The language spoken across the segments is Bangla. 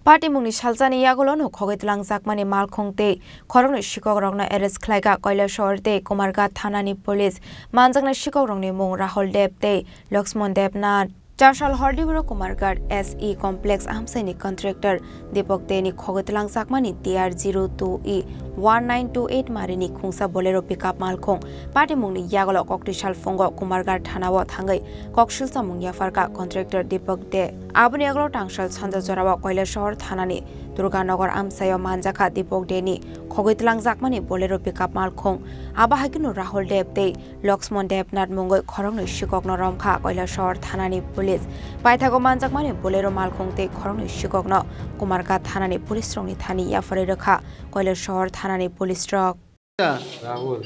Party mungni saljani yagolon khogitlang jakmani malkhongte khorongni shikogrokna arrest khlaiga Koilashorte Kumarghat thanani police manjakna shikogrokni mung Rahul Dev te Lakshman Devnath Chashal Hordibro Kumarghat SE complex amsaini contractor Deepak Te ni khogitlang jakmani TR02E 1928 marini khungsa bolero pickup malkhong party mungni yagolo koktishal fongo Kumarghat thanawo thangai kokshilsa mung yafarka contractor Deepak Te abuni yagolo tangshal chanja jorawa Koilashor thanani Durganagar amsayo manjaka Deepak Te ni khogitlang jakmani bolero pickup malkhong abahakinu Rahul Dev te Lakshman Devnath mungoi khorongni shikokno romkha Koilashor thanani police paithago manjakmani bolero malkhong te khorongni shikokno Kumarghat thanani police rongni thani yafare rakha Koilashor thanani police rok Rahul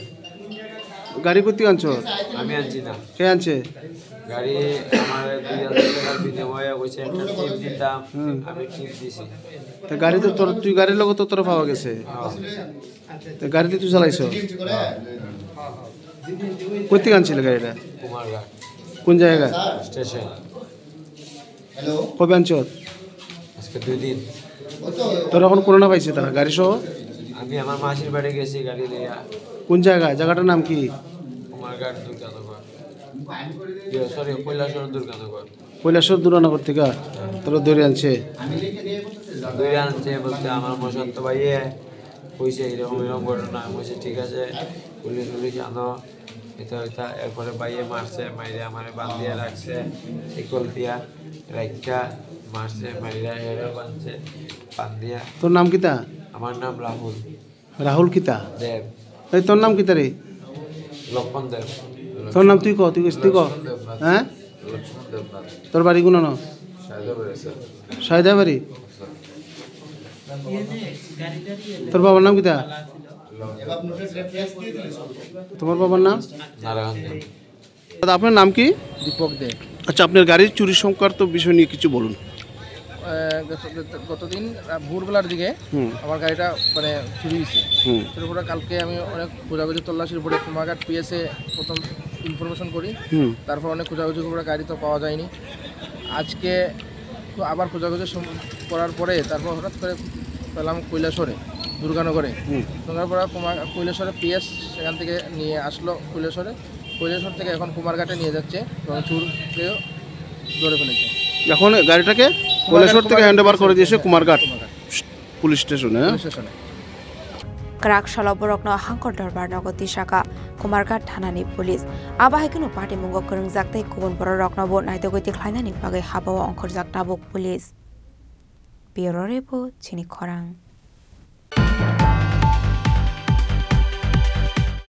গাড়ি কোথা থেকে আনছো? আমি আনছি না, কে আনছে গাড়ি আমার 2000 টাকার বিনিময়ে কইছে একটা টিপ দিতাম, আমি টিপ দিছি। তা গাড়ি তো তুই গাড়ির লোক তো তোর পাওয়া গেছে, তা গাড়িতে তুই চালাইছো কোথা থেকে আনছিলে গাড়িটা? কুমারঘাট কোন জায়গা? স্টেশন। কবে আনছো? আজকে 2 দিন। তোর এখন করোনা পাইছে তারা গাড়ি সহ? আমি আমার মাসির বাড়ি গেছি গাড়ি নিয়ে। কোন জায়গা? জায়গাটার নাম কি? কুমারঘাট দুর্গানগর, সরি কৈলাসর দুর্গানগর। কৈলাসর দুর্গানগর থেকে তোরা ধরে আনছে? ধরে আনছে বলতে আমার মশান্ত ভাইয়ে কইছে এরকম এরকম ঘটনা। বলছে ঠিক আছে, পুলিশ আনো, এটা এরপরে ভাইয়ে মারছে, মাইরে আমার বান্ধিয়া রাখছে, ইকল দিয়া রাখা মারছে, মাইরা হেরে বাঁধছে বান্ধিয়া। তোর নাম কিতা? আমার নাম রাহুল। রাহুল কিতা দেব। এই তোর নাম কিতা রে? লক্ষণ দেব। তোর নাম তুই ক, তুই হ্যাঁ? লক্ষণ দেবনাথ। তোর বাড়ি কোন? সায়দা বাড়ি। তোর বাবার নাম কিতা? তোমার বাবার নাম? নারায়ণ দেব। দাদা আপনার নাম কি? দীপক দে। আচ্ছা, আপনার গাড়ির চুরি সংক্রান্ত বিষয় নিয়ে কিছু বলুন। গতদিন ভোরবেলার দিকে আমার গাড়িটা মানে চুরি হয়েছে। চুরির পরে কালকে আমি অনেক খোঁজাখুঁজি তল্লাশির পরে কুমারঘাট পিএসে প্রথম ইনফরমেশন করি, তারপর অনেক খোঁজাখুঁজি করে গাড়ি তো পাওয়া যায়নি। আজকে আবার খোঁজাখুঁজি করার পরে তারপর হঠাৎ করে পেলাম কৈলাসরে দুর্গানগরে। দুর্গানগর কৈলাসরে পিএস সেখান থেকে নিয়ে আসলো কৈলাসর থেকে এখন কুমারঘাটে নিয়ে যাচ্ছে এবং চোরকেও ধরে ফেলেছে। এখন গাড়িটাকে কৈলাসর থেকে হ্যান্ড ওভার করে দিয়েছে কুমারঘাট পুলিশ স্টেশনে। Krak Shalaborokno Hankor Darbar Nogoti Shaka Kumarghat Thanani Police Abahikinu Party Mungo Kurung Zakte Kubun Borokno Bo Naitogoti Klainani Bagai Habawa Onkor Zaktabok Police Bureau Report Chini Korang